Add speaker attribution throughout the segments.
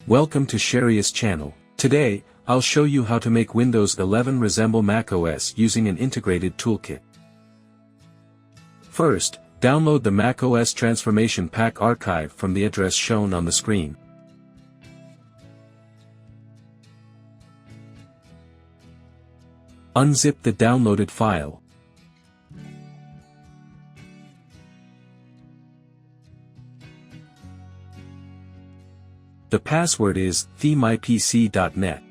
Speaker 1: Welcome to Sharia's channel. Today, I'll show you how to make Windows 11 resemble macOS using an integrated toolkit. First, download the macOS Transformation Pack archive from the address shown on the screen. Unzip the downloaded file. The password is themypc.net.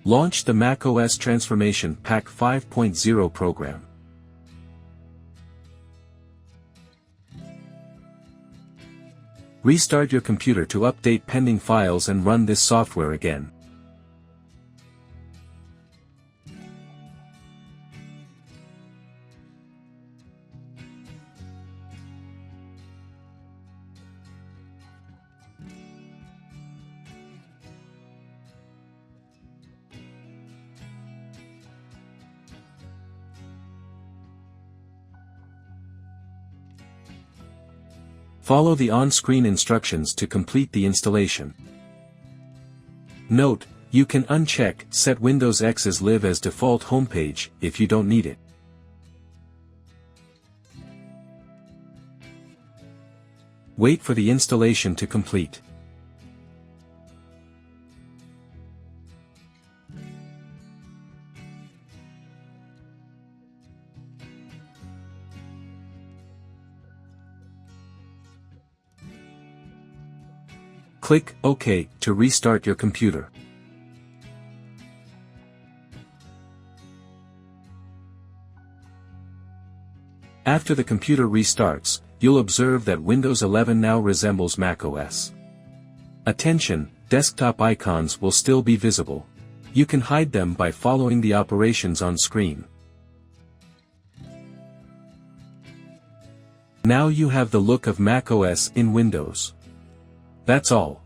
Speaker 1: Launch the macOS Transformation Pack 5.0 program. Restart your computer to update pending files and run this software again. Follow the on-screen instructions to complete the installation. Note, you can uncheck Set Windows X's Live as Default Homepage if you don't need it. Wait for the installation to complete. Click OK to restart your computer. After the computer restarts, you'll observe that Windows 11 now resembles macOS. Attention, desktop icons will still be visible. You can hide them by following the operations on screen. Now you have the look of macOS in Windows. That's all.